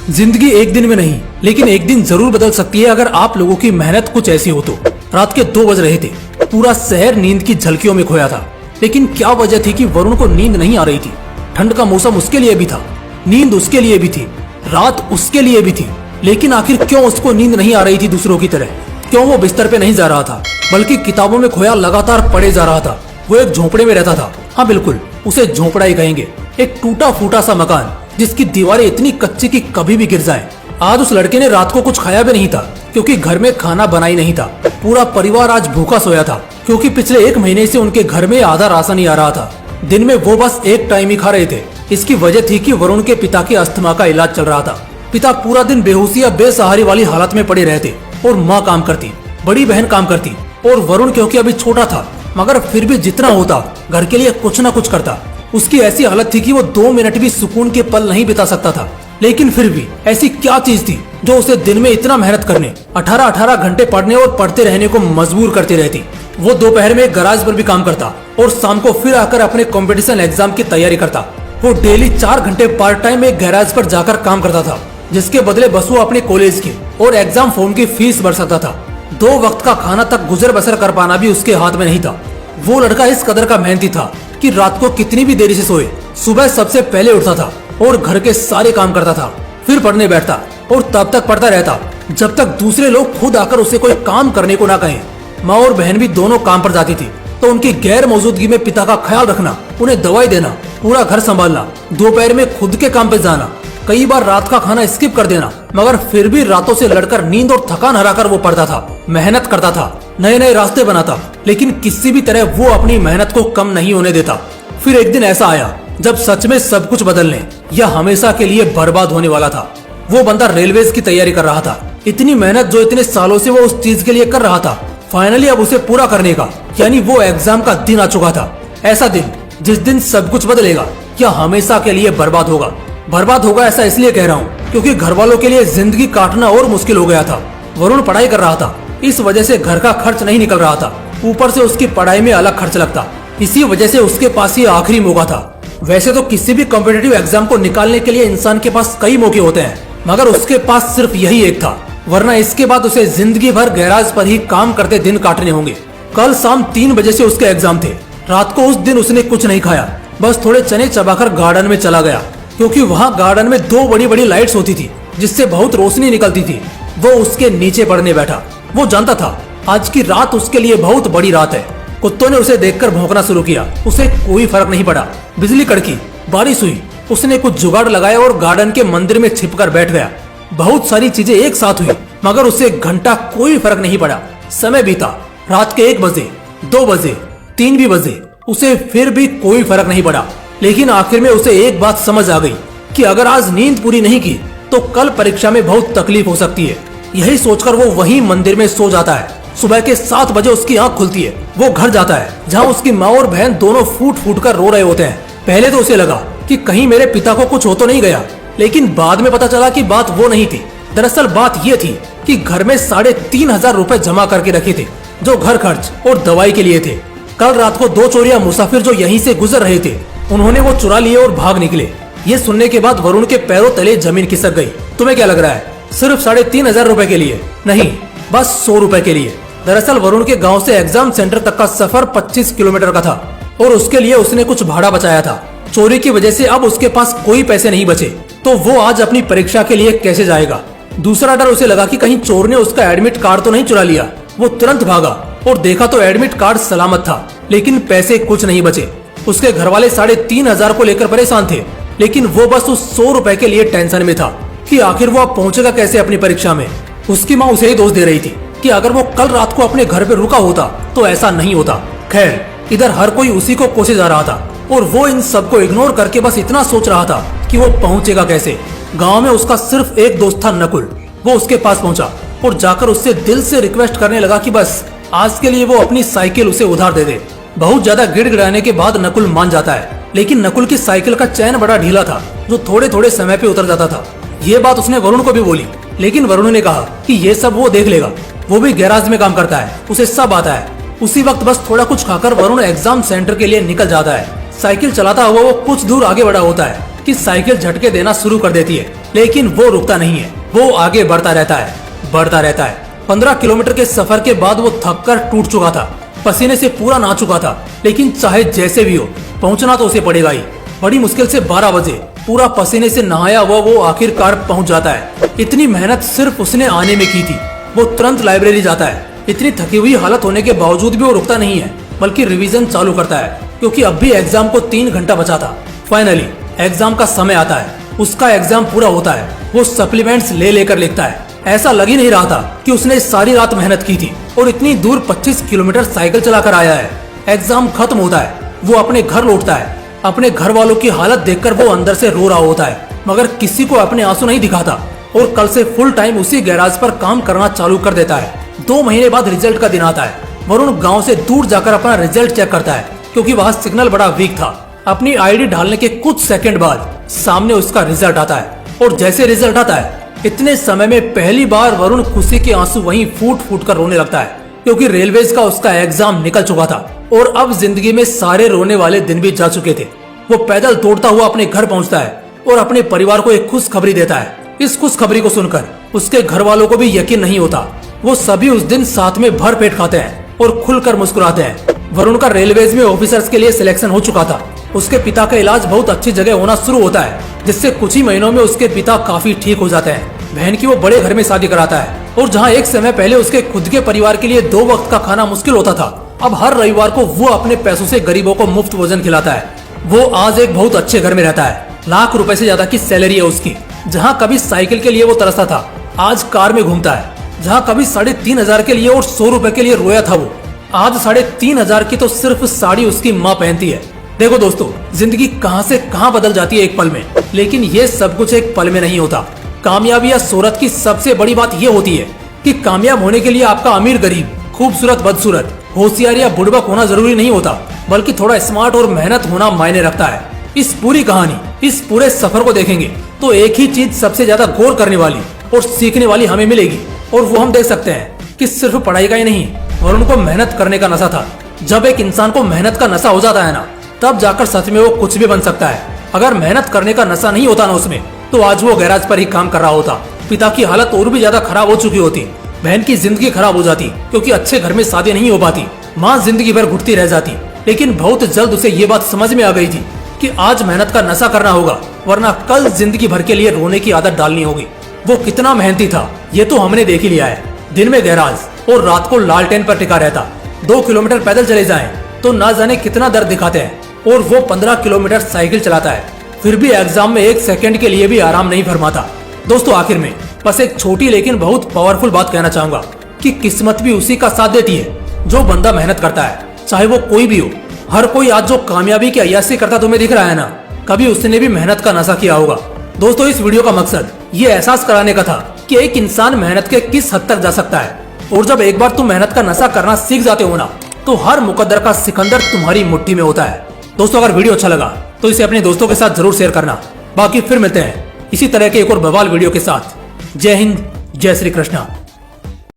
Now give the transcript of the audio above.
जिंदगी एक दिन में नहीं, लेकिन एक दिन जरूर बदल सकती है अगर आप लोगों की मेहनत कुछ ऐसी हो तो। रात के 2 बज रहे थे, पूरा शहर नींद की झलकियों में खोया था। लेकिन क्या वजह थी कि वरुण को नींद नहीं आ रही थी? ठंड का मौसम उसके लिए भी था, नींद उसके लिए भी थी, रात उसके लिए भी थी। लेकिन आखिर क्यों उसको नींद नहीं आ रही थी दूसरों की तरह? क्यों वो बिस्तर पे नहीं जा रहा था, बल्कि किताबों में खोया लगातार पढ़े जा रहा था? वो एक झोंपड़े में रहता था। हाँ बिल्कुल, उसे झोंपड़ा ही कहेंगे। एक टूटा फूटा सा मकान जिसकी दीवारें इतनी कच्ची कि कभी भी गिर जाए। आज उस लड़के ने रात को कुछ खाया भी नहीं था, क्योंकि घर में खाना बना ही नहीं था। पूरा परिवार आज भूखा सोया था, क्योंकि पिछले 1 महीने से उनके घर में आधा राशन ही आ रहा था। दिन में वो बस एक टाइम ही खा रहे थे। इसकी वजह थी कि वरुण के पिता के अस्थमा का इलाज चल रहा था। पिता पूरा दिन बेहोशी या बेसहारी वाली हालत में पड़े रहते और माँ काम करती, बड़ी बहन काम करती, और वरुण क्योंकि अभी छोटा था, मगर फिर भी जितना होता घर के लिए कुछ न कुछ करता। उसकी ऐसी हालत थी कि वो 2 मिनट भी सुकून के पल नहीं बिता सकता था। लेकिन फिर भी ऐसी क्या चीज थी जो उसे दिन में इतना मेहनत करने, 18-18 घंटे पढ़ने और पढ़ते रहने को मजबूर करती रहती? वो दोपहर में गराज पर भी काम करता और शाम को फिर आकर अपने कंपटीशन एग्जाम की तैयारी करता। वो डेली 4 घंटे पार्ट टाइम एक गैराज पर जाकर काम करता था, जिसके बदले बस वो अपने कॉलेज की और एग्जाम फॉर्म की फीस भर सकता था। 2 वक्त का खाना तक गुजर बसर कर पाना भी उसके हाथ में नहीं था। वो लड़का इस कदर का मेहनती था कि रात को कितनी भी देरी से सोए, सुबह सबसे पहले उठता था और घर के सारे काम करता था, फिर पढ़ने बैठता और तब तक पढ़ता रहता जब तक दूसरे लोग खुद आकर उसे कोई काम करने को ना कहें। माँ और बहन भी दोनों काम पर जाती थी, तो उनकी गैर मौजूदगी में पिता का ख्याल रखना, उन्हें दवाई देना, पूरा घर संभालना, दोपहर में खुद के काम पे जाना, कई बार रात का खाना स्किप कर देना, मगर फिर भी रातों से लड़कर नींद और थकान हराकर वो पढ़ता था, मेहनत करता था, नए नए रास्ते बनाता, लेकिन किसी भी तरह वो अपनी मेहनत को कम नहीं होने देता। फिर एक दिन ऐसा आया जब सच में सब कुछ बदलने या हमेशा के लिए बर्बाद होने वाला था। वो बंदा रेलवेज की तैयारी कर रहा था। इतनी मेहनत जो इतने सालों से वो उस चीज के लिए कर रहा था, फाइनली अब उसे पूरा करने का, यानी वो एग्जाम का दिन आ चुका था। ऐसा दिन जिस दिन सब कुछ बदलेगा या हमेशा के लिए बर्बाद होगा। बर्बाद होगा ऐसा इसलिए कह रहा हूँ क्योंकि घर वालों के लिए जिंदगी काटना और मुश्किल हो गया था। वरुण पढ़ाई कर रहा था, इस वजह से घर का खर्च नहीं निकल रहा था, ऊपर से उसकी पढ़ाई में अलग खर्च लगता। इसी वजह से उसके पास ये आखिरी मौका था। वैसे तो किसी भी कॉम्पिटिटिव एग्जाम को निकालने के लिए इंसान के पास कई मौके होते हैं, मगर उसके पास सिर्फ यही एक था, वरना इसके बाद उसे जिंदगी भर गैराज पर ही काम करते दिन काटने होंगे। कल शाम 3 बजे से उसके एग्जाम थे। रात को उस दिन उसने कुछ नहीं खाया, बस थोड़े चने चबाकर गार्डन में चला गया, क्योंकि वहाँ गार्डन में 2 बड़ी बड़ी लाइट्स होती थी जिससे बहुत रोशनी निकलती थी। वो उसके नीचे पढ़ने बैठा। वो जानता था आज की रात उसके लिए बहुत बड़ी रात है। कुत्तों ने उसे देखकर भौंकना शुरू किया, उसे कोई फर्क नहीं पड़ा। बिजली कड़की, बारिश हुई, उसने कुछ जुगाड़ लगाया और गार्डन के मंदिर में छिपकर बैठ गया। बहुत सारी चीजें एक साथ हुई, मगर उसे घंटा कोई फर्क नहीं पड़ा। समय बीता, रात के 1 बजे, 2 बजे, 3 भी बजे, उसे फिर भी कोई फर्क नहीं पड़ा। लेकिन आखिर में उसे एक बात समझ आ गई कि अगर आज नींद पूरी नहीं की तो कल परीक्षा में बहुत तकलीफ हो सकती है। यही सोचकर वो वहीं मंदिर में सो जाता है। सुबह के 7 बजे उसकी आंख खुलती है। वो घर जाता है जहाँ उसकी माँ और बहन दोनों फूट फूट कर रो रहे होते हैं। पहले तो उसे लगा कि कहीं मेरे पिता को कुछ हो तो नहीं गया, लेकिन बाद में पता चला कि बात वो नहीं थी। दरअसल बात ये थी कि घर में 3,500 रुपए जमा करके रखे थे, जो घर खर्च और दवाई के लिए थे। कल रात को 2 चोरिया मुसाफिर जो यहीं से गुजर रहे थे, उन्होंने वो चुरा लिए और भाग निकले। ये सुनने के बाद वरुण के पैरों तले जमीन खिसक गई। तुम्हें क्या लग रहा है, सिर्फ 3,500 रुपए के लिए? नहीं, बस 100 रुपए के लिए। दरअसल वरुण के गांव से एग्जाम सेंटर तक का सफर 25 किलोमीटर का था और उसके लिए उसने कुछ भाड़ा बचाया था। चोरी की वजह से अब उसके पास कोई पैसे नहीं बचे, तो वो आज अपनी परीक्षा के लिए कैसे जाएगा? दूसरा डर उसे लगा कि कहीं चोर ने उसका एडमिट कार्ड तो नहीं चुरा लिया। वो तुरंत भागा और देखा तो एडमिट कार्ड सलामत था, लेकिन पैसे कुछ नहीं बचे। उसके घर वाले 3,500 को लेकर परेशान थे, लेकिन वो बस उस 100 रुपए के लिए टेंशन में था कि आखिर वो अब पहुंचेगा कैसे अपनी परीक्षा में। उसकी माँ उसे ही दोष दे रही थी कि अगर वो कल रात को अपने घर पे रुका होता तो ऐसा नहीं होता। खैर, इधर हर कोई उसी को कोसे जा रहा था और वो इन सबको इग्नोर करके बस इतना सोच रहा था कि वो पहुंचेगा कैसे। गांव में उसका सिर्फ एक दोस्त था, नकुल। वो उसके पास पहुंचा और जाकर उससे दिल से रिक्वेस्ट करने लगा कि बस आज के लिए वो अपनी साइकिल उसे उधार दे दे। बहुत ज्यादा गिड़गिड़ाने के बाद नकुल मान जाता है, लेकिन नकुल की साइकिल का चैन बड़ा ढीला था, जो थोड़े थोड़े समय पे उतर जाता था। ये बात उसने वरुण को भी बोली, लेकिन वरुण ने कहा कि ये सब वो देख लेगा, वो भी गैराज में काम करता है, उसे सब आता है। उसी वक्त बस थोड़ा कुछ खाकर वरुण एग्जाम सेंटर के लिए निकल जाता है। साइकिल चलाता हुआ वो कुछ दूर आगे बढ़ा होता है कि साइकिल झटके देना शुरू कर देती है, लेकिन वो रुकता नहीं है। वो आगे बढ़ता रहता है। 15 किलोमीटर के सफर के बाद वो थक कर टूट चुका था, पसीने से पूरा नहा चुका था, लेकिन चाहे जैसे भी हो पहुंचना तो उसे पड़ेगा ही। बड़ी मुश्किल से 12 बजे पूरा पसीने से नहाया हुआ वो आखिरकार पहुंच जाता है। इतनी मेहनत सिर्फ उसने आने में की थी। वो तुरंत लाइब्रेरी जाता है। इतनी थकी हुई हालत होने के बावजूद भी वो रुकता नहीं है, बल्कि रिवीजन चालू करता है, क्योंकि अब भी एग्जाम को 3 घंटा बचा था। फाइनली एग्जाम का समय आता है। उसका एग्जाम पूरा होता है। वो सप्लीमेंट्स लेकर लिखता है। ऐसा लग ही नहीं रहा था कि उसने सारी रात मेहनत की थी और इतनी दूर 25 किलोमीटर साइकिल चलाकर आया है। एग्जाम खत्म होता है। वो अपने घर लौटता है। अपने घर वालों की हालत देखकर वो अंदर से रो रहा होता है, मगर किसी को अपने आंसू नहीं दिखाता और कल से फुल टाइम उसी गैराज पर काम करना चालू कर देता है। 2 महीने बाद रिजल्ट का दिन आता है। वरुण गांव से दूर जाकर अपना रिजल्ट चेक करता है, क्योंकि वहाँ सिग्नल बड़ा वीक था। अपनी आईडी डालने के कुछ सेकंड बाद सामने उसका रिजल्ट आता है, और जैसे रिजल्ट आता है इतने समय में पहली बार वरुण खुशी के आंसू वहीं फूट फूट कर रोने लगता है, क्योंकि रेलवेज का उसका एग्जाम निकल चुका था और अब जिंदगी में सारे रोने वाले दिन भी जा चुके थे। वो पैदल दौड़ता हुआ अपने घर पहुंचता है और अपने परिवार को एक खुशखबरी देता है। इस खुशखबरी को सुनकर उसके घर वालों को भी यकीन नहीं होता। वो सभी उस दिन साथ में भर पेट खाते हैं और खुलकर मुस्कुराते हैं। वरुण का रेलवेज में ऑफिसर्स के लिए सिलेक्शन हो चुका था। उसके पिता का इलाज बहुत अच्छी जगह होना शुरू होता है, जिससे कुछ ही महीनों में उसके पिता काफी ठीक हो जाते हैं। बहन की वो बड़े घर में शादी कराता है, और जहाँ एक समय पहले उसके खुद के परिवार के लिए 2 वक्त का खाना मुश्किल होता था, अब हर रविवार को वो अपने पैसों से गरीबों को मुफ्त भोजन खिलाता है। वो आज एक बहुत अच्छे घर में रहता है। लाख रुपए से ज्यादा की सैलरी है उसकी। जहाँ कभी साइकिल के लिए वो तरसता था, आज कार में घूमता है। जहाँ कभी 3,500 के लिए और 100 रुपए के लिए रोया था, वो आज 3,500 की तो सिर्फ साड़ी उसकी माँ पहनती है। देखो दोस्तों, जिंदगी कहां से कहां बदल जाती है एक पल में, लेकिन ये सब कुछ एक पल में नहीं होता। कामयाबी या शोहरत की सबसे बड़ी बात ये होती है कि कामयाब होने के लिए आपका अमीर गरीब, खूबसूरत बदसूरत, होशियार या बुड़बक होना जरूरी नहीं होता, बल्कि थोड़ा स्मार्ट और मेहनत होना मायने रखता है। इस पूरी कहानी, इस पूरे सफर को देखेंगे तो एक ही चीज सबसे ज्यादा गौर करने वाली और सीखने वाली हमें मिलेगी, और वो हम देख सकते हैं कि सिर्फ पढ़ाई का ही नहीं, वरुण को मेहनत करने का नशा था। जब एक इंसान को मेहनत का नशा हो जाता है ना, तब जाकर सच में वो कुछ भी बन सकता है। अगर मेहनत करने का नशा नहीं होता ना उसमें, तो आज वो गैराज पर ही काम कर रहा होता। पिता की हालत और भी ज्यादा खराब हो चुकी होती। बहन की जिंदगी खराब हो जाती, क्योंकि अच्छे घर में शादी नहीं हो पाती। माँ जिंदगी भर घुटती रह जाती। लेकिन बहुत जल्द उसे ये बात समझ में आ गई थी कि आज मेहनत का नशा करना होगा, वरना कल जिंदगी भर के लिए रोने की आदत डालनी होगी। वो कितना मेहनती था ये तो हमने देख ही लिया है। दिन में गैराज और रात को लालटेन पर टिका रहता। 2 किलोमीटर पैदल चले जाएं तो ना जाने कितना दर्द दिखाते हैं, और वो 15 किलोमीटर साइकिल चलाता है। फिर भी एग्जाम में 1 सेकंड के लिए भी आराम नहीं फरमाता। दोस्तों, आखिर में बस एक छोटी लेकिन बहुत पावरफुल बात कहना चाहूंगा कि किस्मत भी उसी का साथ देती है जो बंदा मेहनत करता है, चाहे वो कोई भी हो। हर कोई आज जो कामयाबी की अय्यासी करता तुम्हें दिख रहा है ना, कभी उसने भी मेहनत का नशा किया होगा। दोस्तों, इस वीडियो का मकसद ये एहसास कराने का था कि एक इंसान मेहनत के किस हद तक जा सकता है, और जब एक बार तुम मेहनत का नशा करना सीख जाते हो ना, तो हर मुकद्दर का सिकंदर तुम्हारी मुट्ठी में होता है। दोस्तों, अगर वीडियो अच्छा लगा तो इसे अपने दोस्तों के साथ जरूर शेयर करना। बाकी फिर मिलते हैं इसी तरह के एक और बवाल वीडियो के साथ। जय हिंद, जय श्री कृष्णा।